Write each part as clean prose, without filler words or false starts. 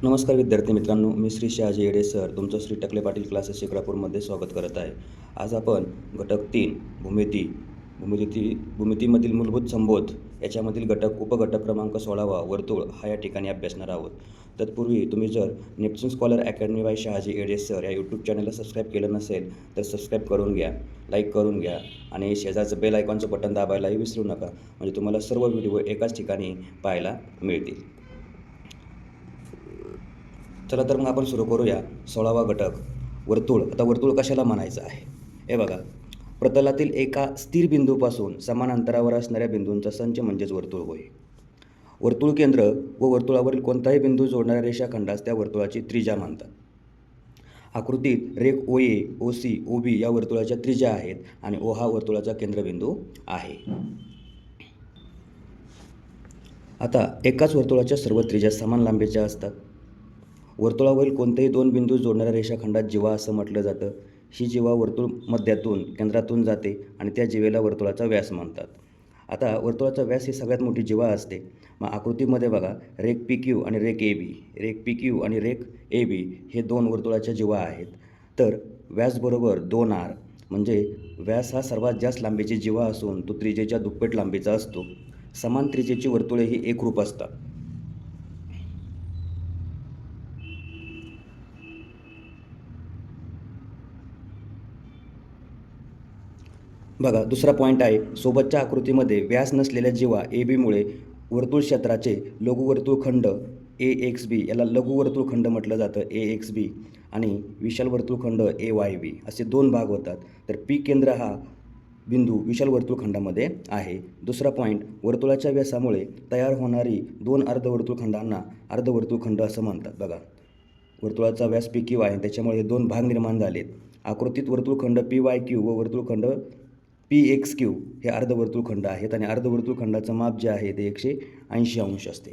नमस्कार विद्यार्थी मित्रांनो, मी श्री शहाजी येडे सर तुमचं श्री टकले पाटील क्लासेस शिक्रापूरमध्ये स्वागत करत आहे. आज आपण घटक 3 भूमितीमधील मूलभूत संबोध याच्यामधील उपघटक क्रमांक 16वा वर्तुळ हा या ठिकाणी अभ्यासणार आहोत. तत्पूर्वी तुम्ही जर Neptune scholar academy by Shahaji Yede sir या यूट्यूब चॅनलला सबस्क्राईब केलं नसेल तर सबस्क्राईब करून घ्या, लाईक करून घ्या आणि शेजारचं बेल आयकॉनचं बटन दाबायलाही विसरू नका, म्हणजे तुम्हाला सर्व व्हिडिओ एकाच ठिकाणी पाहायला मिळतील. चला तर मग आपण सुरू करूया. 16वा घटक वर्तुळ. आता वर्तुळ कशाला म्हणायचं आहे हे बघा. प्रतलातील एका स्थिर बिंदूपासून समान अंतरावर असणाऱ्या बिंदूंचा संच म्हणजेच वर्तुळ होय. वर्तुळ केंद्र व वर्तुळावरील कोणताही बिंदू जोडणाऱ्या रेषाखंडास त्या वर्तुळाची त्रिज्या म्हणतात. आकृतीत रेख OA, OC, OB या वर्तुळाच्या त्रिज्या आहेत आणि O हा वर्तुळाचा केंद्रबिंदू आहे. आता एकाच वर्तुळाच्या सर्व त्रिज्या समान लांबीच्या असतात. वर्तुळावरील कोणतेही दोन बिंदू जोडणाऱ्या रेषाखंडात जीवा असं म्हटलं जातं. ही जीवा वर्तुळ मध्यातून केंद्रातून जाते आणि त्या जीवेला वर्तुळाचा व्यास म्हणतात. आता वर्तुळाचा व्यास ही सगळ्यात मोठी जीवा असते. मग आकृतीमध्ये बघा, रेख PQ आणि रेख AB, रेख PQ आणि रेख AB हे दोन वर्तुळाच्या जीवा आहेत. तर व्यास बरोबर 2R, म्हणजे व्यास हा सर्वात जास्त लांबीची जीवा असून तो त्रिज्येच्या दुप्पट लांबीचा असतो. समान त्रिज्येची वर्तुळे ही एकरूप असतात. बघा, दुसरा पॉईंट आहे, सोबतच्या आकृतीमध्ये व्यास नसलेल्या जीवा AB मुळे वर्तुळ क्षेत्राचे लघुवर्तुळखंड AXB याला लघुवर्तुळखंड म्हटलं जातं, AXB, आणि विशाल वर्तुळखंड AYB असे दोन भाग होतात. तर P केंद्र हा बिंदू विशाल वर्तुळखंडामध्ये आहे. दुसरा पॉईंट, वर्तुळाच्या व्यासामुळे तयार होणारी दोन अर्धवर्तुळखंडांना अर्धवर्तुळखंड असं म्हणतात. बघा, वर्तुळाचा व्यास PQ आहे, त्याच्यामुळे हे दोन भाग निर्माण झालेत. आकृतीत वर्तुळखंड PYQ व वर्तुळखंड PXQ हे अर्धवर्तुळखंड आहेत आणि अर्धवर्तुळखंडाचं माप जे आहे ते 180 अंश असते.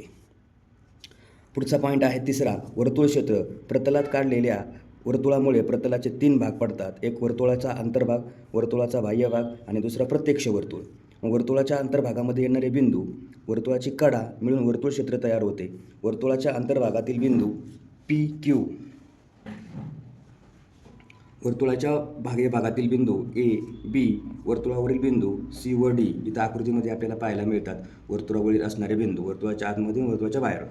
पुढचा पॉईंट आहे तिसरा, वर्तुळ क्षेत्र. प्रतलात काढलेल्या वर्तुळामुळे प्रतलाचे 3 भाग पडतात. एक वर्तुळाचा अंतर्भाग, वर्तुळाचा बाह्य भाग आणि दुसरा प्रत्यक्ष वर्तुळ. वर्तुळाच्या अंतर्भागामध्ये येणारे बिंदू, वर्तुळाची कडा मिळून वर्तुळ क्षेत्र तयार होते. वर्तुळाच्या अंतर्भागातील बिंदू PQ, वर्तुळाच्या बाह्य भागातील बिंदू A, B, वर्तुळावरील बिंदू C व D इथं आकृतीमध्ये आपल्याला पाहायला मिळतात. वर्तुळावरील असणारे बिंदू वर्तुळाच्या आतमध्ये वर्तुळाच्या बाहेर.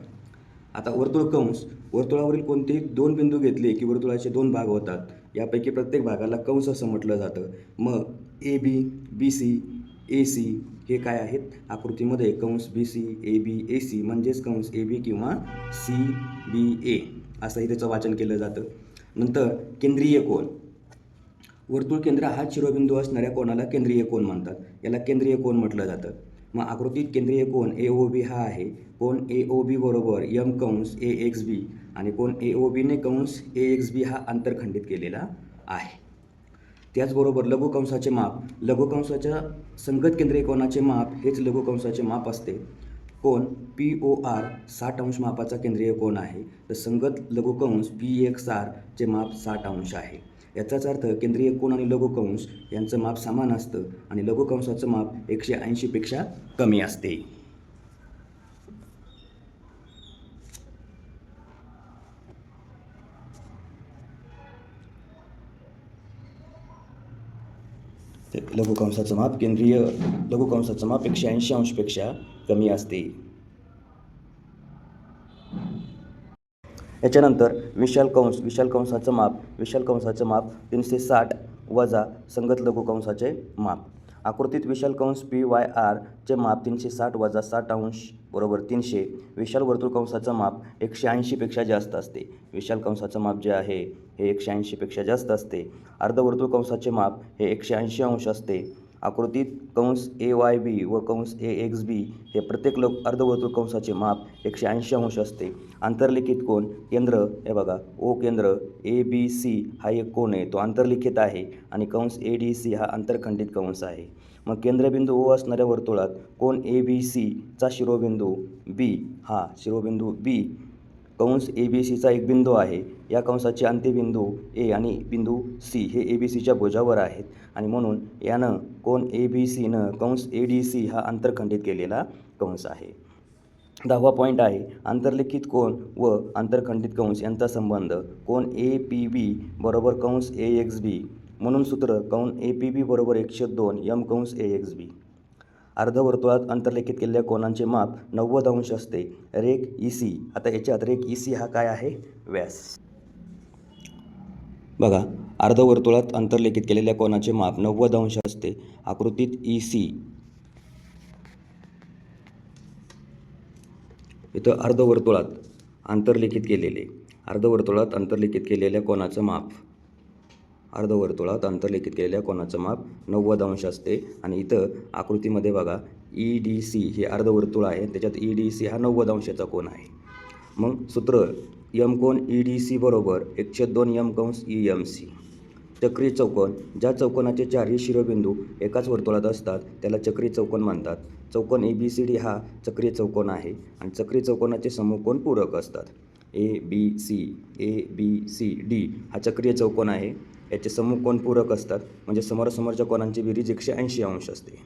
आता वर्तुळ कंस. वर्तुळावरील कोणतेही दोन बिंदू घेतले की वर्तुळाचे दोन भाग होतात. यापैकी प्रत्येक भागाला कंस असं म्हटलं जातं. मग AB, BC, AC हे काय आहेत? आकृतीमध्ये कंस BC, AB, AC म्हणजेच कंस AB किंवा CBA असंही त्याचं वाचन केलं जातं. नंतर केंद्रीय कोन. वर्तुळ केंद्र हा शिरोबिंदू असणाऱ्या कोणाला केंद्रीय कोन म्हणतात. याला केंद्रीय कोन म्हटलं जातं. मग आकृतीत केंद्रीय कोन AOB हा आहे. कोन AOB बरोबर M कंस AXB आणि कोन AOBने कंस AXB हा अंतरखंडित केलेला आहे. त्याचबरोबर लघुकंसाचे माप. लघुकंसाच्या संगत केंद्रीय कोनाचे माप हेच लघुकंसाचे माप असते. कोन POR 60 अंश मापाचा केंद्रीय कोन आहे. तर संगत लघुकंस PXR चे माप 60 अंश आहे. याचाच अर्थ केंद्रीय कोन आणि लघुकंस यांचं माप समान असतं आणि लघुकंसाचं माप 180 पेक्षा कमी असते. लघुकंसाचं माप केंद्रीय लघुकंसाचं माप 180 अंशपेक्षा कमी असते. याच्यानंतर विशाल कंस. विशाल कंसाचं माप 360 वजा संगत लघुकंसाचे माप. आकृतीत विशाल कंस PYR चे माप 360 वजा 60 अंश बरोबर 300. विशाल वर्तुळ कंसाचं माप 180 पेक्षा जास्त असते. विशाल कंसाचं माप जे आहे हे 180 पेक्षा जास्त असते. अर्धवर्तुळ कंसाचे माप हे 180 अंश असते. आकृतीत कंस AYB व कंस AXB हे प्रत्येक अर्धवर्तुळ कंसाचे माप 180 अंश असते. आंतरलिखित कोन. केंद्र हे बघा, O केंद्र ABC हा एक कोन आहे, तो आंतरलिखित आहे आणि कंस ADC हा आंतरखंडित कंस आहे. मग केंद्रबिंदू O असणाऱ्या वर्तुळात कोन ABC चा शिरोबिंदू B कंस ABCचा एक बिंदू आहे. या कंसाचे अंत्यबिंदू A आणि बिंदू C हे ABCच्या भुजावर आहेत आणि म्हणून यानं कोन ABCनं कंस ADC हा आंतरखंडित केलेला कंस आहे. 10वा पॉईंट आहे आंतरलिखित कोन व आंतरखंडित कंस यांचा संबंध कोन APB बरोबर कंस AXB म्हणून सूत्र कोन APB बरोबर 102 m कंस AXB. अर्धवर्तुळात अंतर्लिखित केलेल्या कोनांचे माप 90 अंश असते. रेख EC. आता याच्यात रेख EC हा काय आहे? व्यास. बघा, अर्धवर्तुळात अंतर्लिखित केलेल्या कोनाचे माप 90 अंश असते. आकृतीत EC इथं अर्धवर्तुळात अंतर्लिखित केलेल्या कोनाचं माप अर्धवर्तुळात अंतर्लिखित केलेल्या कोनाचं माप 90 अंश असते. आणि इथं आकृतीमध्ये बघा EDC हे अर्धवर्तुळ आहे, त्याच्यात EDC हा 90 अंशाचा कोन आहे. मग सूत्र m कोन EDC बरोबर 102 m कंस EMC. चक्रीय चौकोन, ज्या चौकोनाचे चारही शिरोबिंदू एकाच वर्तुळात असतात त्याला चक्रीय चौकोन म्हणतात. चौकोन ABCD हा चक्रीय चौकोन आहे आणि चक्रीय चौकोनाचे समकोन पूरक असतात. ABCD हा चक्रीय चौकोन आहे, याचे समकोन पूरक असतात, म्हणजे समोरासमोरच्या कोनांची बेरीज 180 अंश असते.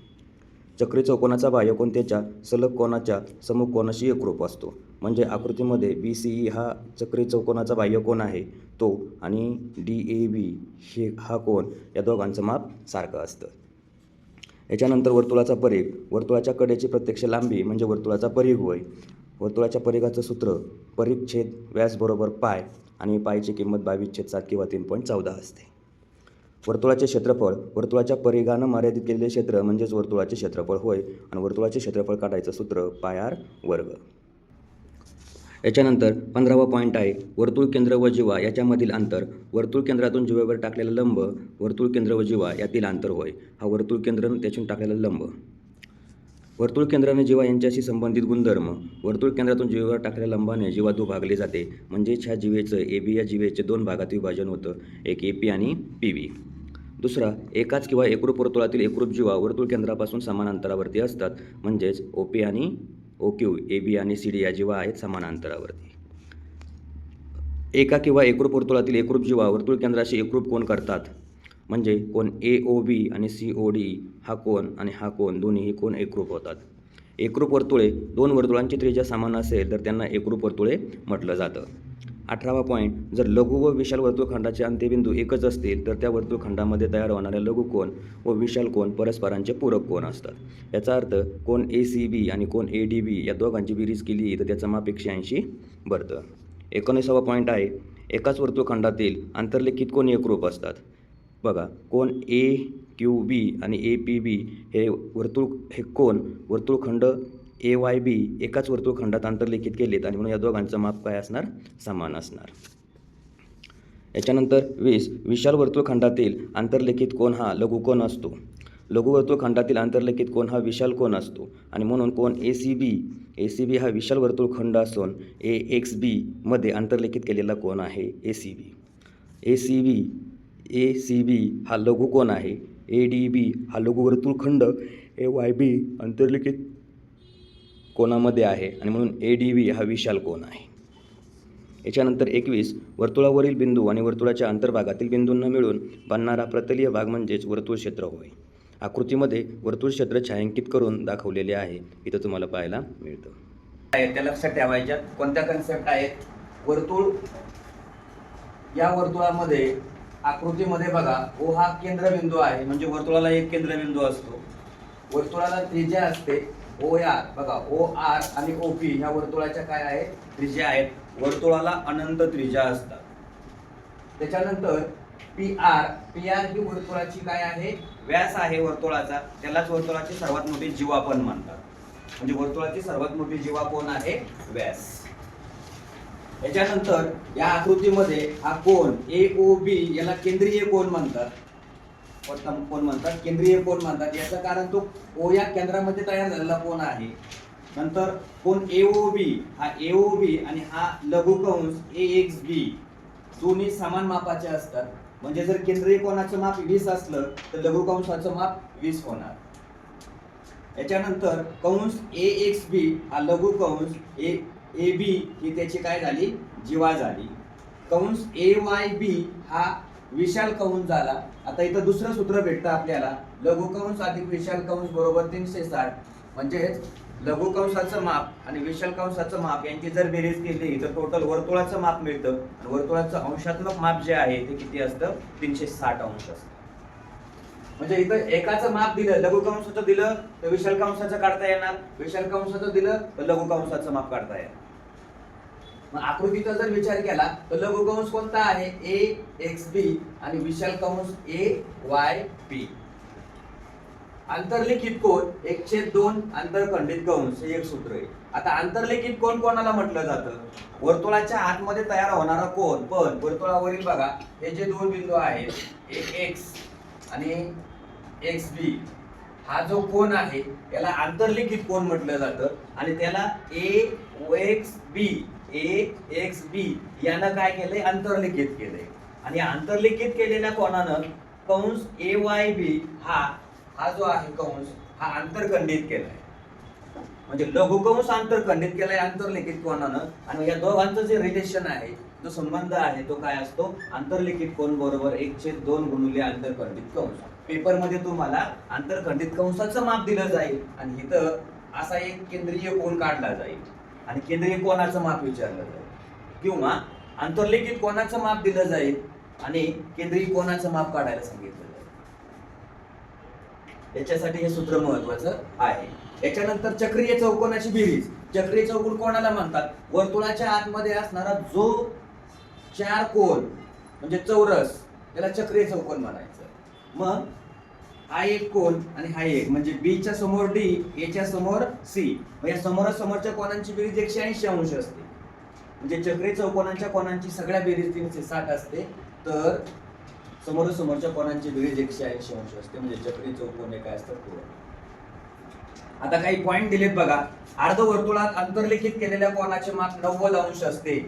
चक्रीय चौकोनाचा बाह्यकोन त्याच्या सलग कोनाच्या समकोनाशी एकरूप असतो. म्हणजे आकृतीमध्ये BCE हा चक्रीय चौकोनाचा बाह्यकोन आहे तो, आणि DAB हा कोन, या दोघांचं माप सारखं असतं. याच्यानंतर वर्तुळाचा परिघ. वर्तुळाच्या कडेची प्रत्यक्ष लांबी म्हणजे वर्तुळाचा परिघ होय. वर्तुळाच्या परिघाचं सूत्र परिघ छेद व्यास बरोबर पाय, आणि पायची किंमत 22/7 किंवा 3.14 असते. वर्तुळाचे क्षेत्रफळ. वर्तुळाच्या परिघानं मर्यादित केलेले क्षेत्र म्हणजेच वर्तुळाचे क्षेत्रफळ होय, आणि वर्तुळाचे क्षेत्रफळ काढायचं सूत्र πr². याच्यानंतर 15वा पॉईंट आहे वर्तुळ केंद्र व जीवा याच्यामधील अंतर. वर्तुळ केंद्रातून जीवेवर टाकलेला लंब वर्तुळ केंद्र व जीवा यातील अंतर होय. हा वर्तुळ केंद्र त्यातून टाकलेला लंब. वर्तुळ केंद्र आणि जीवा यांच्याशी संबंधित गुणधर्म. वर्तुळ केंद्रातून जीवेवर टाकलेल्या लंबाने जीवा दुभागले जाते, म्हणजेच ह्या जीवेचं AB या जीवेचे 2 भागात विभाजन होतं, एक AP आणि PB. दुसरा, एकाच किंवा एकरूप वर्तुळातील एकरूप जीवा वर्तुळ केंद्रापासून समान अंतरावरती असतात, म्हणजेच OP आणि OQ, AB आणि CD या जीवा आहेत समान अंतरावरती. एका किंवा एकरूप वर्तुळातील एकरूप जीवा वर्तुळ केंद्राशी एकरूप कोन करतात, म्हणजे कोन AOB आणि COD हा कोन आणि हा कोन दोन्हीही कोन एकरूप होतात. एकरूप वर्तुळे 2 वर्तुळांची त्रिज्या समान असेल तर त्यांना एकरूप वर्तुळे म्हटलं जातं. 18वा पॉईंट, जर लघु व विशाल वर्तुळखंडाचे अंत्यबिंदू एकच असतील तर त्या वर्तुळखंडामध्ये तयार होणाऱ्या लघु कोन व विशाल कोन परस्परांचे पूरक कोन असतात. याचा अर्थ कोन ACB आणि कोन ADB या दोघांची बेरीज केली तर त्याचं माप 180 बनतं. 19वा पॉईंट आहे एकाच वर्तुळखंडातील आंतरलिखित कोन एकरूप असतात. बघा, कोन AQB आणि APB हे कोन वर्तुळखंड AYB एकाच वर्तुळखंडात आंतरलिखित केलेत, आणि म्हणून या दोघांचं माप काय असणार? समान असणार. याच्यानंतर 20, विशाल वर्तुळखंडातील आंतरलिखित कोन हा लघुकोन असतो. लघु वर्तुळखंडातील आंतरलिखित कोन हा विशाल कोन असतो, आणि म्हणून कोन ACB हा विशाल वर्तुळखंड असून AXB मध्ये आंतरलिखित केलेला कोन आहे ACB हा लघु कोन आहे. ADB हा लघु वर्तुळखंड AYB आंतरलिखित कोनामध्ये आहे, आणि म्हणून ADB हा विशाल कोन आहे. याच्यानंतर 21, वर्तुळावरील बिंदू आणि वर्तुळाच्या अंतर्भागातील बिंदूंना मिळून बनणारा प्रतलीय भाग म्हणजेच वर्तुळ क्षेत्र होय. आकृतीमध्ये वर्तुळ क्षेत्र छायांकित करून दाखवलेले आहे, इथं तुम्हाला पाहायला मिळतं. त्या लक्षात ठेवायच्या कोणत्या कन्सेप्ट आहेत? वर्तुळ, या वर्तुळामध्ये आकृतीमध्ये बघा O हा केंद्रबिंदू आहे, म्हणजे वर्तुळाला एक केंद्रबिंदू असतो. वर्तुळाला त्रिज्या असते OR. बघा, OR आणि OP ह्या वर्तुळाच्या काय आहे? त्रिज्या आहेत. वर्तुळाला अनंत त्रिज्या असतात. त्याच्यानंतर PR ही वर्तुळाची काय आहे? व्यास आहे वर्तुळाचा, त्यालाच वर्तुळाची सर्वात मोठी जीवा पण म्हणतात. म्हणजे वर्तुळाची सर्वात मोठी जीवा कोण आहे? व्यास. याच्यानंतर या आकृतीमध्ये हा कोन AOB याला केंद्रीय कोन म्हणतात. कोण म्हणतात? केंद्रीय कोन म्हणतात. याचं कारण तो O या केंद्रामध्ये तयार झालेला कोन आहे. नंतर कोन AOB आणि हा लघुकंस AXB दोन्ही समान मापाचे असतात. म्हणजे जर केंद्रीय कोनाचं माप 20 असलं तर लघुकंसाचं माप 20 होणार. याच्यानंतर कंस AXB हा लघुकंस AB ही त्याची काय झाली? जीवा झाली. कंस AYB हा विशाल कंस झाला. आता इथं दुसरं सूत्र भेटतं आपल्याला, लघुकंस अधिक विशाल कंस बरोबर 360, म्हणजेच लघु कंसाचं माप आणि विशाल कंसाचं माप यांची जर बेरीज केली तर टोटल वर्तुळाचं माप मिळतं आणि वर्तुळाचं अंशात्मक माप जे आहे ते किती असतं 360 अंश असतं. म्हणजे इथं एकाचं माप दिलं, लघु कंसाचं दिलं तर विशाल कंसाचं काढता येणार, विशाल कंसाचं दिलं तर लघु कंसाचं माप काढता येणार. मग आकृतीचा जर विचार केला तर लघु कंस कोणता आहे AXB आणि विशाल कंस AYB. आंतरलिखित कोन 1/2 आंतरखंडित कंस हे एक सूत्र आहे. आता आंतरलिखित कोन कोणाला म्हटलं जातं? वर्तुळाच्या आतमध्ये तयार होणारा कोन. पण वर्तुळावरील बघा हे जे दोन बिंदू आहेत एक X आणि XB, हा जो कोन आहे याला आंतरलिखित कोन म्हटलं जातं आणि त्याला AXB यानं काय केलंय? आंतरलिखित केलंय. आणि आंतरलिखित केलेल्या कोनानं कंस AYB हा जो आहे कंस हा आंतरखंडित केलाय. म्हणजे लघु कंस आंतरखंडित केलाय आंतरलिखित कोनानं. आणि या दोघांचं जे रिलेशन आहे, जो संबंध आहे तो काय असतो? आंतरलिखित कोन बरोबर 1/2 गुणिले आंतरखंडित कंस. पेपर मध्ये तुम्हाला आंतरखंडित कंसाचं माप दिलं जाईल आणि इथं असा एक केंद्रीय कोन काढला जाईल आणि केंद्रीय कोनाचं माप विचारलं जाईल किंवा आंतरलिखित कोनाचं माप दिलं जाईल आणि केंद्रीय कोनाचं माप काढायला सांगितलं जाईल. याच्यासाठी हे सूत्र महत्वाचं आहे. याच्यानंतर चक्रीय चौकोनाची बेरीज. चक्रीय चौकोन कोणाला म्हणतात? वर्तुळाच्या आतमध्ये असणारा जो 4 कोन म्हणजे चौरस त्याला चक्रीय चौकोन म्हणायचं. मग हा एक कोन आणि हा एक म्हणजे B च्या समोर D, A च्या समोर C. मग या समोरासमोरच्या कोनांची बेरीज 180 अंश असते. म्हणजे चक्रीय चौकोनांच्या कोनांची सगळ्या बेरीज 360 असते, तर समोरासमोरच्या कोनांची बेरीज 180 अंश असते. म्हणजे चक्रीय चौकोन हे काय असतात? आता काही पॉइंट दिलेत बघा. अर्धवर्तुळात अंतर्लिखित केलेल्या कोनाचे माप 90 अंश असते.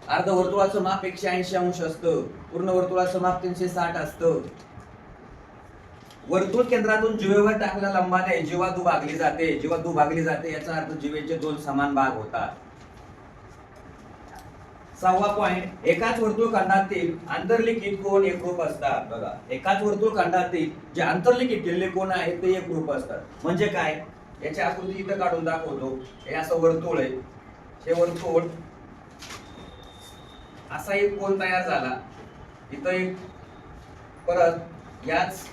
अर्धवर्तुळाचं माप 180 अंश असतं. पूर्ण वर्तुळाचं माप 360 असतं. वर्तुळ केंद्रातून जीवेवर टाकलेल्या लंबाने जीवा दुभागली जाते. जीवा दुभागली जाते याचा अर्थ जीवेचे 2 समान भाग होतात. 6वा पॉइंट, एकाच वर्तुळखंडातील आंतरलिखित कोन एकरूप असतात. बघा, एकाच वर्तुळखंडातील जे आंतरलिखित केलेले कोन आहेत ते एकरूप असतात. म्हणजे काय? याची आकृती इथं काढून दाखवतो. हे असं वर्तुळ आहे. हे वर्तुळ असा एक कोन तयार झाला. इथं एक परत याच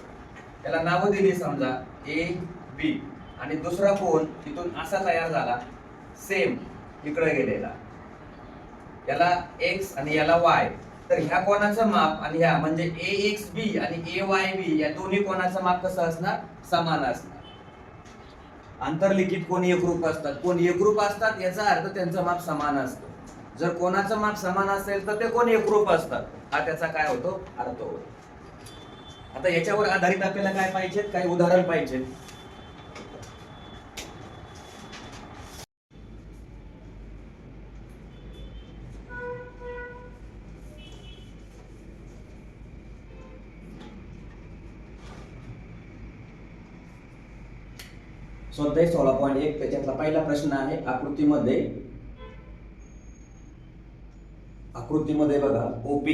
त्याला नाव दिली समजा AB आणि दुसरा कोन इथून असा तयार झाला सेम इकडे गेलेला, याला X आणि याला Y. तर ह्या कोनाचं माप आणि ह्या म्हणजे AXB आणि AYB या दोन्ही कोनाचं माप कसं असणार? समान असणार. आंतरलिखित कोन एकरूप असतात. कोन एकरूप असतात याचा अर्थ त्यांचं माप समान असतं. जर कोनाचं माप समान असेल तर ते कोन एकरूप असतात, हा त्याचा काय होतो? अर्थ होतो. आता याच्यावर आधारित आपल्याला काय पाहिजे? काही उदाहरण पाहिजे. स्वाध्याय 16.1 त्याच्यातला पहिला प्रश्न आहे. आकृतीमध्ये बघा OP,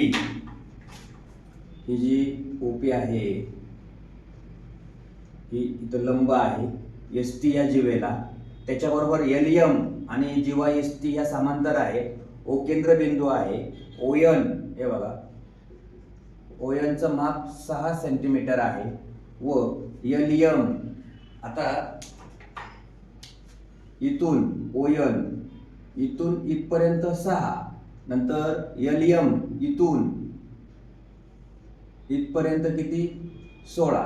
ही जी OP आहे ही इथं लंब आहे. ST या जीवेला, त्याच्याबरोबर LM आणि जीवा ST या समांतर आहे. O केंद्रबिंदू आहे. ON हे बघा, ON चं माप 6 सेंटीमीटर आहे व LM आता इथून ON इथून इथपर्यंत 6, नंतर LM इथून इथपर्यंत किती? 16.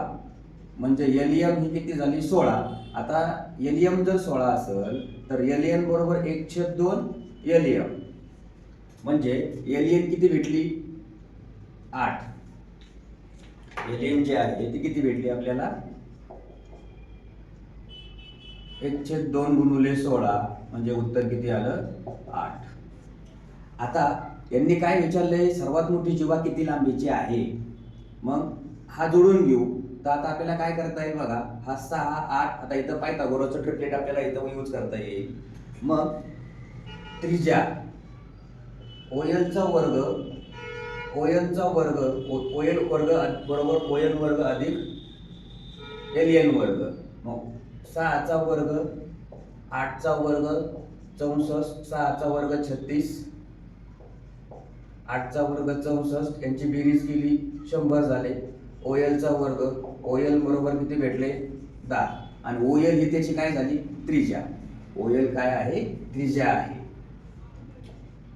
म्हणजे LM ही किती झाली? 16. आता LM जर 16 असेल तर LN बरोबर 1/2 LM म्हणजे LN किती भेटली? 8. LM जे आहे ती किती भेटली आपल्याला? 1/2 गुणिले 16 म्हणजे उत्तर किती आलं? 8. आता यांनी काय विचारले? सर्वात मोठी जीवा किती लांबीची आहे? मग हा जोडून घेऊ. तर आता आपल्याला काय करता येईल बघा, हा 6, 8. आता इथं पायथागोरसचं ट्रिपलेट आपल्याला इथं यूज करता येईल. मग त्रिज्या OL चा वर्ग बरोबर ON वर्ग अधिक LN वर्ग. मग 6चा वर्ग 8चा वर्ग 64 6चा वर्ग 36 8चा वर्ग 64 यांची बेरीज केली 100 झाले. ओएलचा वर्ग ओएल बरोबर किती भेटले 10 आणि ओएल ही त्याची काय झाली त्रिज्या. ओएल काय आहे त्रिज्या आहे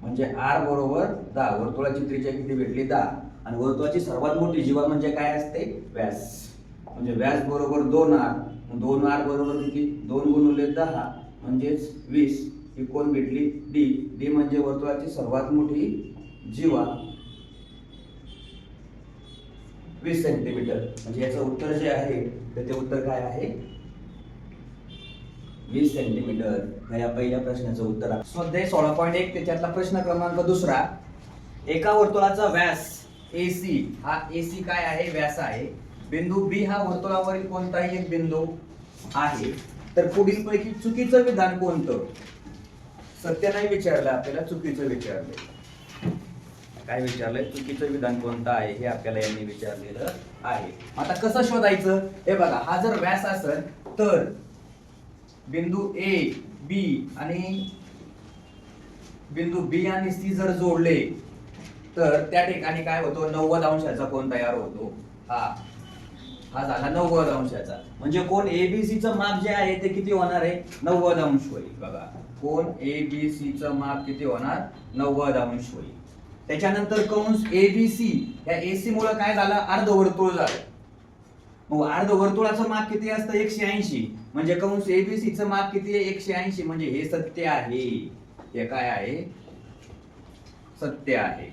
म्हणजे आर बरोबर 10 वर्तुळाची त्रिज्या किती भेटली 10 आणि वर्तुळाची सर्वात मोठी जीवा म्हणजे काय असते व्यास म्हणजे व्यास बरोबर 2r 2r बरोबर किती 2 गुणिले 10 म्हणजेच 20 ही कोण भेटली डी. डी म्हणजे वर्तुळाची सर्वात मोठी जीवा 20 सेंटीमीटर म्हणजे याचं उत्तर जे आहे तर ते उत्तर काय आहे 20 सेंटीमीटर. या पहिल्या प्रश्नाचं उत्तर आहे. स्वाध्याय 16.1 त्याच्यातला प्रश्न क्रमांक दुसरा. एका वर्तुळाचा व्यास AC हा AC काय आहे व्यास आहे. बिंदू B हा वर्तुळावरील कोणताही एक बिंदू आहे. तर पुढील पैकी चुकीचं विधान कोणतं. सत्य नाही विचारलं आपल्याला चुकीचं विचारलंय. काय विचारलंय चुकीचं विधान कोणतं आहे हे आपल्याला यांनी विचारलेलं आहे. आता कसं शोधायचं हे बघा. हा जर व्यास असेल तर बिंदू A B आणि बिंदू B आणि C जर जोडले तर त्या ठिकाणी काय होतो 90 अंशाचा कोन तयार होतो. हा झाला 90 अंशाचा म्हणजे कोन ABC चं माप जे आहे ते किती होणार आहे 90 अंश होईल. बघा कोन ABC चं माप किती होणार 90 अंश होईल. त्याच्यानंतर कंस ABC या AC मुळे काय झालं अर्धवर्तुळ झालं. मग अर्धवर्तुळाचं माप किती असतं 180 म्हणजे कंस ABC चं माप किती आहे 180 म्हणजे हे सत्य आहे. हे काय आहे सत्य आहे.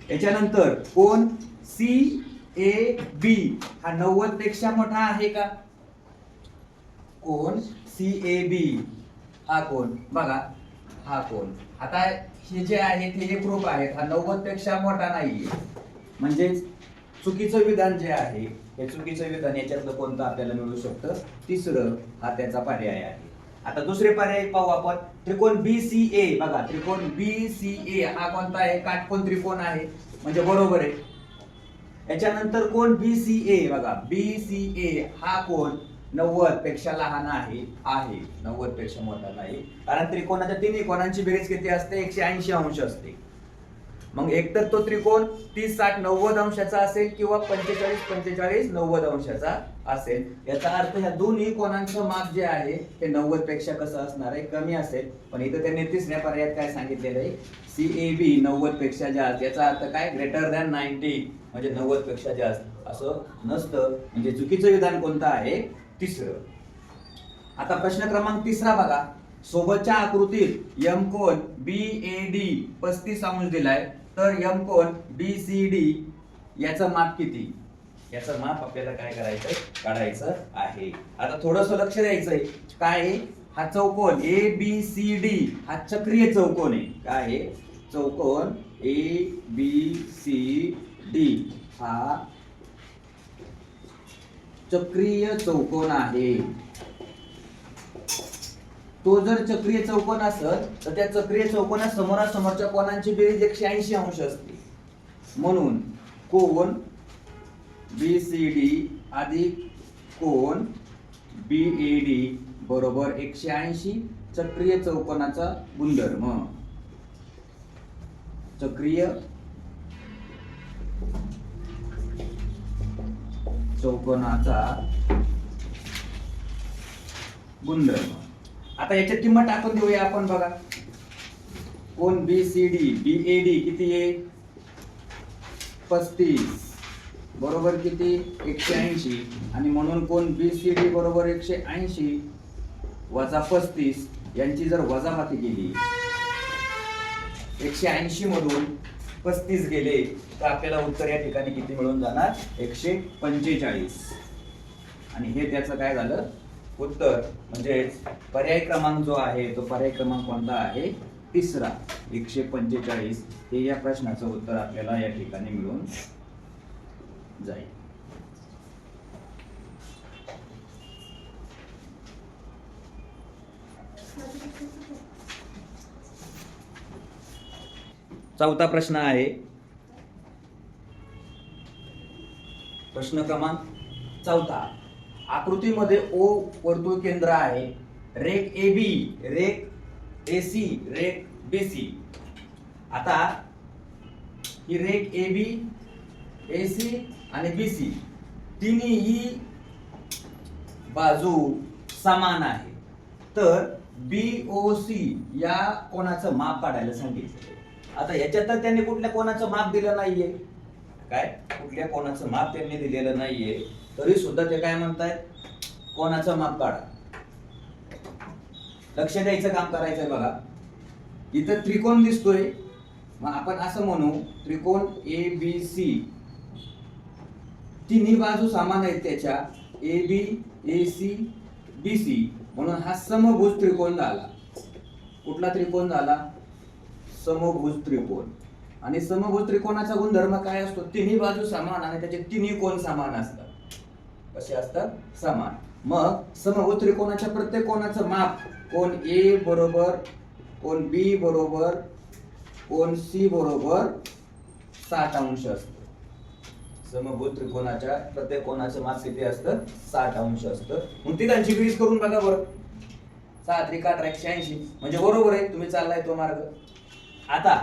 त्याच्यानंतर कोन CAB हा 90 पेक्षा मोठा आहे का. कोन CAB हा कोन बघा हा कोन आता हे जे आहे ते एकरूप आहेत. हा 90 पेक्षा मोठा नाहीये म्हणजे चुकीचं विधान जे आहे हे चुकीचं विधान याच्यातलं कोणतं आपल्याला मिळू शकतं तिसरं हा त्याचा पर्याय आहे. आता दुसरे पर्याय पाहू आपण. त्रिकोण BCA बघा त्रिकोण BCA हा कोणता आहे काटकोन त्रिकोण आहे म्हणजे बरोबर आहे. याच्यानंतर कोण BCA बघा BCA हा कोण 90 पेक्षा लहान आहे 90 पेक्षा मोठा नाही कारण त्रिकोणाच्या तिन्ही कोणांची बेरीज किती असते 180 अंश असते. मग एकतर तो त्रिकोण 30 60 90 अंशाचा असेल किंवा 45 45 90 अंशाचा असेल. याचा अर्थ ह्या दोन्ही कोणांचं माप जे आहे ते 90 पेक्षा कसं असणार आहे कमी असेल. पण इथं त्यांनी तिसऱ्या पर्यायात काय सांगितलेलं आहे CAB 90 पेक्षा जास्त. याचा अर्थ काय ग्रेटर दॅन 90 म्हणजे 90 पेक्षा जास्त असं नसतं म्हणजे चुकीचं विधान कोणतं आहे तिसरं. आता प्रश्न क्रमांक तिसरा बघा. सोबतच्या आकृतीत M कोन BAD 35 अंश दिलाय तर M कोन BCD याचं माप किती. याचं माप आपल्याला काय करायचं काढायचं आहे. आता थोडंसं लक्ष द्यायचंय काय आहे हा चौकोन ABCD हा चक्रीय चौकोन आहे. काय आहे चौकोन ABCD हा चक्रीय चौकोन आहे. तो जर चक्रीय चौकोन असेल तर त्या चक्रीय चौकोना समोरासमोरच्या कोणांची बेरीज 180 अंश असते. म्हणून कोन BCD अधिक कोन BAD बरोबर 180 चक्रीय चौकोनाचा गुणधर्म. चक्रीय चौकोनाचा गुणधर्म. आता याच्यात किंमत टाकून देऊया आपण बघा. कोन BCD BAD किती आहे 35 बरोबर किती 180 आणि म्हणून कोन BCD बरोबर 180 वजा 35 यांची जर वजाबाकी केली 180 मधून 35 गेले तर आपल्याला उत्तर या ठिकाणी किती मिळून जाणार 145 आणि हे त्याचं काय झालं उत्तर म्हणजे पर्याय क्रमांक जो आहे तो पर्याय क्रमांक कोणता आहे तिसरा 145 हे या प्रश्नाचं उत्तर आपल्याला या ठिकाणी मिळून जाईल. चौथा प्रश्न आहे. प्रश्न क्रमांक चौथा. आकृतीमध्ये ओ वर्तुळ केंद्र आहे, रेख ए बी, रेख ए सी, रेख बी सी. आता ही रेख ए बी, ए सी आणि बी सी तिन्ही बाजू समान आहे. तर BOC या कोणाचं माप काढायला सांगितलं. आता याच्यात तर त्यांनी कुठल्या कोणाचं माप दिलं नाहीये, काय कुठल्या कोणाचं माप त्यांनी दिलेलं नाहीये, तरी सुद्धा ते काय म्हणतायत, कोणाचं माप काढा. लक्ष द्यायचं काम करायचंय बघा. इथं त्रिकोण दिसतोय, मग आपण असं म्हणू त्रिकोण ABC, तिन्ही बाजू समान आहेत त्याच्या, AB, AC, BC, म्हणून हा समभुज त्रिकोण झाला. कुठला त्रिकोण झाला, समभुज त्रिकोण. आणि समभुज त्रिकोणाचा गुणधर्म काय असतो, तिन्ही बाजू समान आणि त्याचे तिन्ही कोन समान असतात. कसे असतात, समान. मग समभुज त्रिकोणाच्या प्रत्येक कोणाचं माप, कोन A बरोबर, कोन B बरोबर, कोन C बरोबर 60 अंश असतं. समभुज त्रिकोणाच्या प्रत्येक कोणाचं माप किती असतं, 60 अंश असतं. मग ती त्यांची बेरीज करून बघा बरं. 6 त्रिक 180, म्हणजे बरोबर आहे, तुम्ही चाललाय तो मार्ग. आता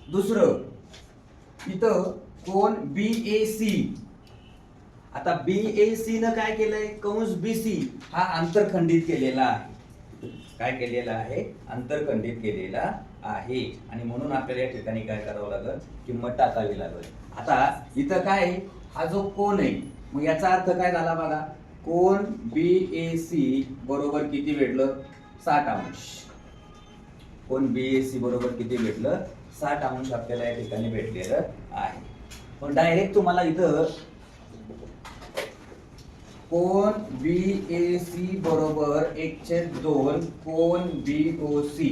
दुसरं इथं कोन BAC. आता BAC न काय केलंय, कंस BC हा आंतरखंडित केलेला आहे. काय केलेला आहे, आंतरखंडित केलेला आहे. आणि म्हणून आपल्याला या ठिकाणी काय करावं लागेल, किंमत टाकावी लागेल. आता इथं काय, हा जो कोन आहे, मग याचा अर्थ काय झाला बघा, कोन BAC बरोबर किती भेटलं, 60 अंश. कोन BAC बरोबर किती भेटलं, 60 अंश आपल्याला या ठिकाणी भेटलेलं आहे. पण डायरेक्ट तुम्हाला इथं कोन BAC बरोबर 1/2 कोन BOC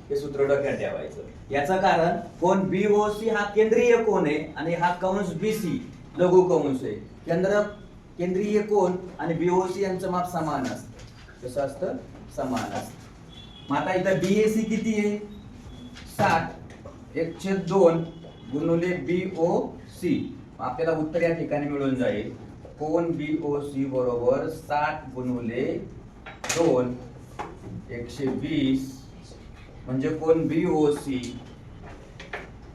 हे सूत्र डोक्यात ठेवायचं. याचं कारण कोन BOC हा केंद्रीय कोन आहे आणि हा कंस BC लघु कंस आहे. केंद्रीय कोन आणि BOC यांचं माप समान असतं. कसं असतं, समान असतं. मग आता इथं BAC किती आहे, 60, 1/2 गुणिले BOC. आपल्याला उत्तर या ठिकाणी मिळून जाईल. कोन BOC बरोबर 60 गुणिले 2 120, म्हणजे कोन BOC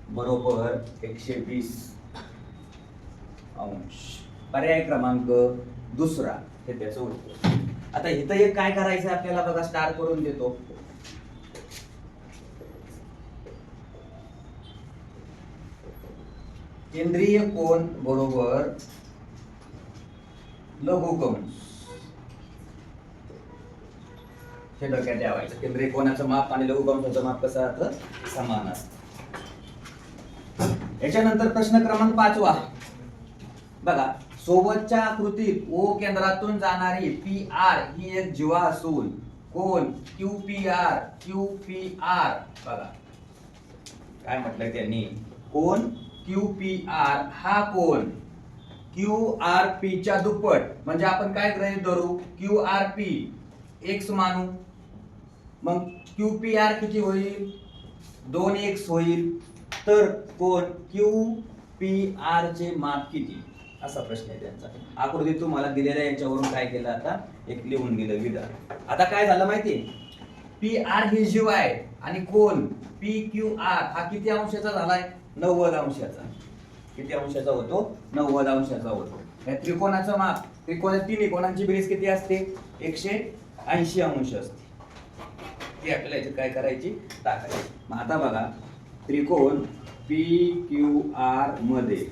बरोबर 120 अंश. पर्याय क्रमांक दुसरा हे त्याचं उत्तर. आता इथं एक काय करायचं आपल्याला बघा, स्टार करून देतो. केंद्रीय कोन बरोबर लघु कंस हे डोक्यात ठेवायचं. केंद्रीय कोनाचं माप आणि लघु कंसाचं माप कसं असतं, समान असतं. याच्यानंतर प्रश्न क्रमांक 5 बघा. सोबतच्या आकृतीत O केंद्रातून जाणारी PR ही एक जीवा असून कोन QPR बघा काय म्हटलंय त्यांनी, कोन QPR हा कोन QRP च्या दुप्पट. म्हणजे आपण काय गृहीत धरू, QRP x मानू, मग QPR किती होईल, 2x होईल. तर कोन QPR चे माप किती, असा प्रश्न आहे त्यांचा. आकृती तुम्हाला दिलेल्या याच्यावरून काय केलं, आता एक लिहून दिलं विधान. आता काय झालं माहितीये, PR ही जीव आहे आणि कोन PQR हा किती अंशाचा झालाय, 90 अंशाचा. किती अंशाचा होतो, 90 अंशाचा होतो. या त्रिकोणाचं माप, तिन्ही कोणांची बेरीज किती असते, 180 अंश असते. ती आपल्याला याच्यात काय करायची, टाकायची. मग आता बघा, त्रिकोण PQR मध्ये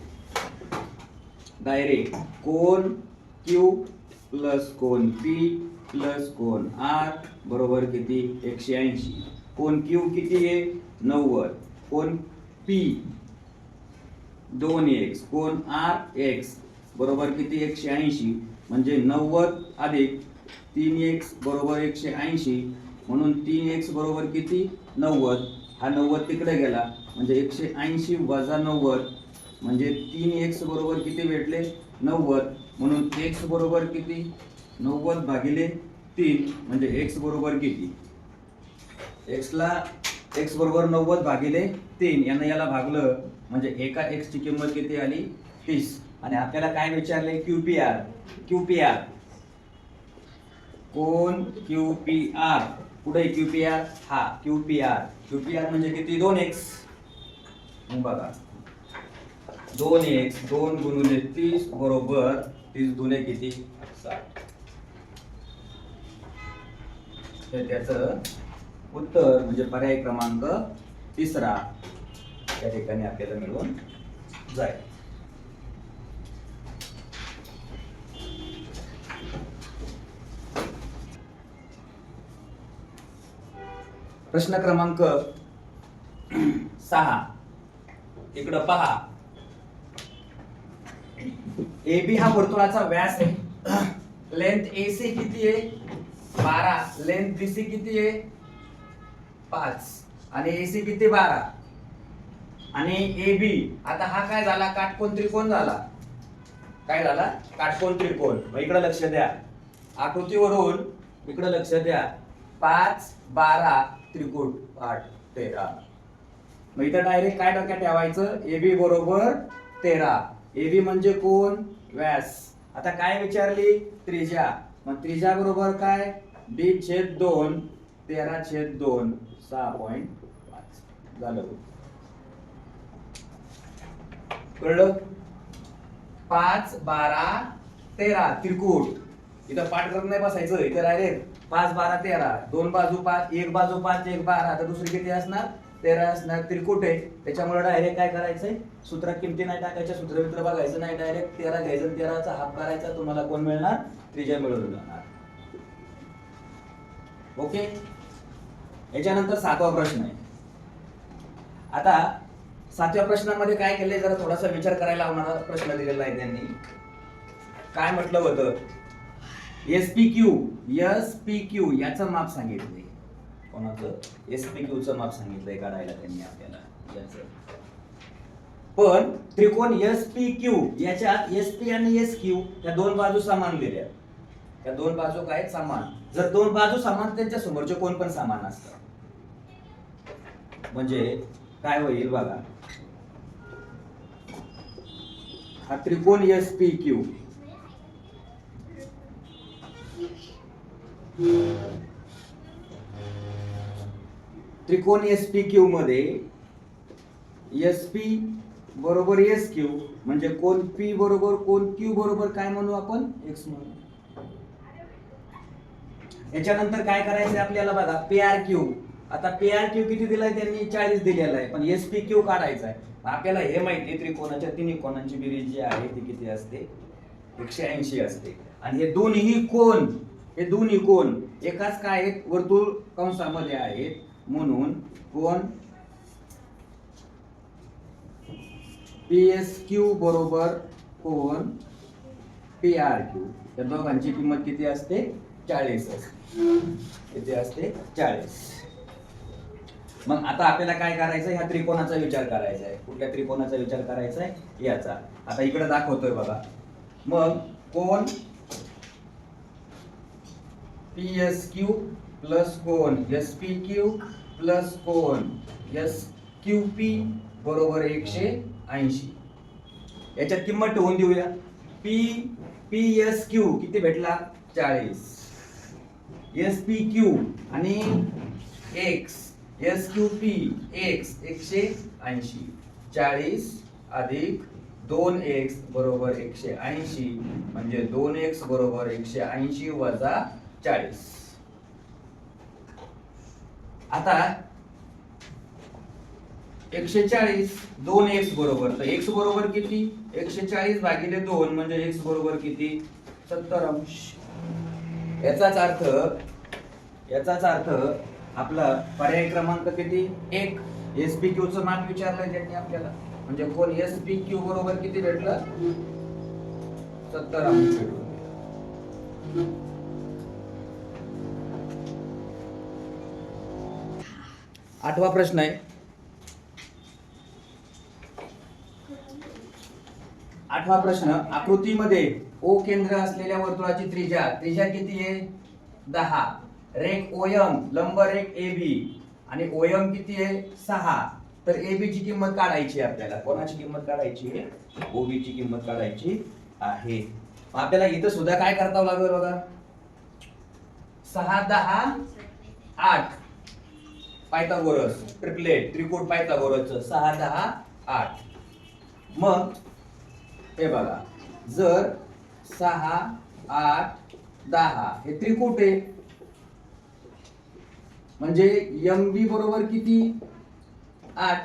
डायरेक्ट कोन Q प्लस कोन P प्लस कोन R बरोबर किती, 180. कोन Q किती आहे, 90. कोन P 2x, कोन R x बरोबर किती, 180. म्हणजे 90 अधिक 3x बरोबर 180. म्हणून 3x बरोबर किती, 90. हा 90 तिकडे गेला, म्हणजे 180 वजा 90 म्हणजे 3x बरोबर किती भेटले, 90. म्हणून x बरोबर किती, 90 भागिले 3 म्हणजे x बरोबर किती, x ला x बरोबर 90 भागिले 3 यानं याला भागलं म्हणजे एका x ची किंमत किती आली 30. आणि आपल्याला काय विचारले QPR कोण QPR कुठे QPR हा QPR म्हणजे किती 2x. मग बघा 2x 2 गुणिले 30 बरोबर 30 दुने किती 60. तर त्याचं उत्तर म्हणजे पर्याय क्रमांक 3 या ठिकाणी आपल्याला मिळून जाईल. प्रश्न क्रमांक 6 इकडं पहा. AB हा वर्तुळाचा व्यास आहे. लेंथ AC किती आहे 12. लेंथ BC किती आहे 5 आणि AC किती 12. आणि AB आता हा काय झाला काटकोन त्रिकोण झाला. काय झाला काटकोन त्रिकोण. मग इकडे लक्ष द्या आकृतीवरून इकडे लक्ष द्या 5 12 त्रिकोण 8 13. मग इथं डायरेक्ट काय डोक्यात ठेवायचं AB बरोबर 13. AB म्हणजे कोण व्यास. आता काय विचारली त्रिज्या. मग त्रिज्या बरोबर काय D/2 13/2 6.5 झालं. कळलं 5 12 13 त्रिकोण. इथं पाठ करत नाही बसायचं. इथं डायरेक्ट 5 12 13 दोन बाजू 5 एक बाजू 5 एक 12 तर दुसरी किती असणार 13 असणार. त्रिकुट आहे त्याच्यामुळे डायरेक्ट काय करायचंय सूत्रात किमती नाही टाकायच्या. सूत्र बघायचं नाही डायरेक्ट 13 घ्यायचं 13चा हाफ करायचा तुम्हाला कोण मिळणार त्रिज्या मिळून जाणार. ओके. याच्यानंतर 7वा प्रश्न आहे. आता 7व्या प्रश्नामध्ये काय केलंय जरा थोडासा विचार करायला लावणारा प्रश्न दिलेला आहे त्यांनी. काय म्हटलं होतं SPQ याचं माप सांगितलंय. कोणाचं SPQ चं माप सांगितलंय काढायला त्यांनी आपल्याला याचं. पण त्रिकोण SPQ याच्यात SP आणि SQ या दोन बाजू समान दिल्या. त्या दोन बाजू काय समान. जर दोन बाजू समान त्यांच्या समोरचे कोण पण समान असतात. म्हणजे काय होईल बघा हा त्रिकोण SPQ त्रिकोण SPQ मध्ये SP बरोबर SQ म्हणजे कोण P बरोबर कोण Q बरोबर काय म्हणू आपण X म्हणू. याच्यानंतर काय करायचंय आपल्याला बघा PRQ. आता PRQ किती दिलाय त्यांनी 40 दिलेला आहे पण SPQ काढायचा आहे. आपल्याला हे माहिती त्रिकोणाच्या तिन्ही कोणांची बेरीज जी आहे ती किती असते 180 असते. आणि हे दोन्ही कोण एकाच काय आहेत वर्तुळ कंसामध्ये आहेत म्हणून कोण PSQ बरोबर कोण PRQ या दोघांची किंमत किती असते 40 असते. किती असते 40. मग आता आपल्याला काय करायचं ह्या त्रिकोणाचा विचार करायचा आहे. कुठल्या त्रिकोणाचा विचार करायचा आहे याचा. आता इकडे दाखवतोय बघा. मग कोण PSQ प्लस कोण SPQ प्लस कोण SQP बरोबर 180. याच्यात किंमत ठेवून देऊया. PSQ किती भेटला 40. SPQ आणि X SQP X 180. 40 अधिक 2x बरोबर 180 म्हणजे 2x बरोबर 180 वजा 40. आता 140 2x बरोबर तर x बरोबर किती 140 भागिले 2 म्हणजे x बरोबर किती 70 अंश. याचाच अर्थ आपला पर्याय क्रमांक किती 1. SPQ चं माप विचारलं त्यांनी आपल्याला म्हणजे कोण SPQ बरोबर किती भेटलं 70 अंश भेटलं. 8वा प्रश्न आहे. 8वा प्रश्न आकृतीमध्ये O केंद्र असलेल्या वर्तुळाची त्रिज्या किती आहे 10. रेख OM लंब रेख AB आणि OM किती आहे 6. तर AB ची किंमत काढायची आपल्याला. कोणाची किंमत काढायची आहे? OB ची किंमत काढायची आहे. आपल्याला इथं सुद्धा काय करावं लागेल बघा. 6 10 8 पायथागोरस ट्रिपलेट त्रिकोट पायथागोरसचं 6 10 8. मग हे बघा, जर 6 8 10 हे त्रिकोट आहे म्हणजे MB बरोबर किती 8.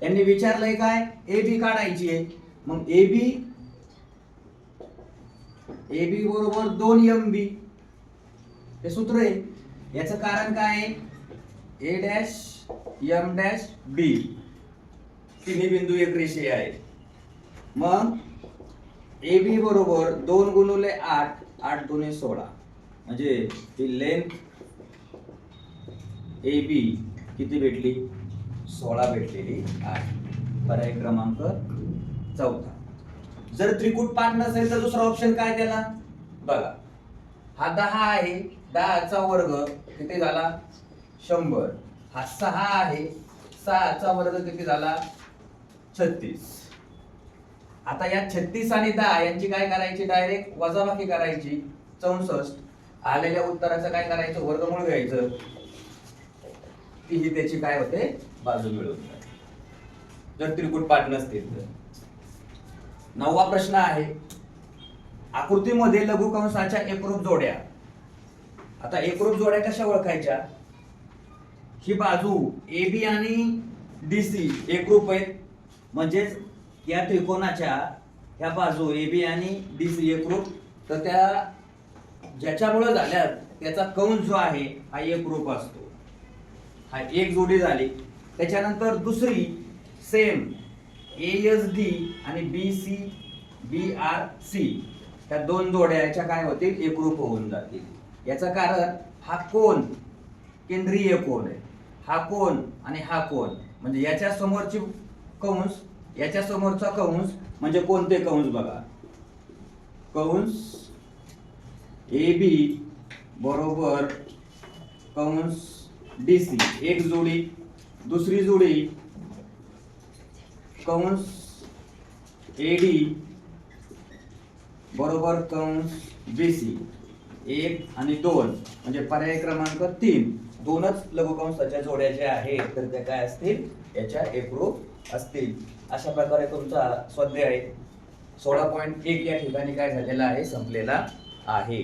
यांनी विचारलंय काय AB काढायची आहे. मग AB बरोबर 2 MB हे सूत्र आहे. याचं कारण काय आहे A dash M dash B तिन्ही बिंदू एक रेषीय आहेत. मग AB बरोबर 2 गुणिले 8 8 दुने 16 म्हणजे ही लेंथ AB किती भेटली 16 भेटलेली आहे. पर्याय क्रमांक 4. जर त्रिकूट पाठ नसेल तर दुसरा ऑप्शन काय त्याला बघा. हा 10 आहे 10 चा वर्ग किती झाला 100. हा 6 आहे 6 चा वर्ग किती झाला 36. आता या 36 आणि 10 यांची काय करायची डायरेक्ट वजाबाकी करायची 64. आलेल्या उत्तराचं काय करायचं वर्गमूळ घ्यायचं की ही त्याची काय होते बाजू मिळवून जाते जर त्रिकूट पाठ नसतील तर. 9वा प्रश्न आहे आकृतीमध्ये लघुकंसाच्या एकरूप जोड्या. आता एकरूप जोड्या कशा ओळखायच्या. ही बाजू AB आणि DC एकरूप आहेत म्हणजेच या त्रिकोणाच्या ह्या बाजू AB आणि DC एकरूप. तर त्या ज्याच्यामुळे झाल्या त्याचा कंस जो आहे हा एकरूप असतो. हा एक जोडी झाली. त्याच्यानंतर दुसरी सेम ASD आणि BRC त्या दोन जोड्या याच्या काय होतील एकरूप होऊन जातील. याचं कारण हा कोन केंद्रीय कोन आहे. हा कोन आणि हा कोन म्हणजे याच्या समोरची कंस याच्या समोरचा कंस म्हणजे कोणते कंस बघा. कंस AB बरोबर कंस DC एक जोडी. दुसरी जोडी कंस AD बरोबर कंस BC 1 आणि 2 म्हणजे पर्याय क्रमांक 3. दोनच लघुकंसाच्या जोड्या ज्या आहेत तर त्या काय असतील याच्या एकरूप असतील. अशा प्रकारे तुमचा स्वाध्याय 16.1 या ठिकाणी काय झालेला आहे संपलेला आहे.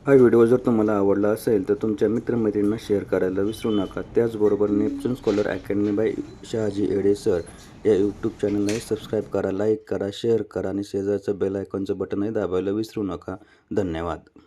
हा व्हिडिओ जर तुम्हाला आवडला असेल तर तुमच्या मित्रमैत्रिणींना शेअर करायला विसरू नका. त्याचबरोबर Neptune scholar academy by Shahaji Yede sir या यूट्यूब चॅनललाही सबस्क्राईब करा, लाईक करा, शेअर करा आणि शेजारचं बेल आयकॉनचं बटनही दाबायला विसरू नका. धन्यवाद.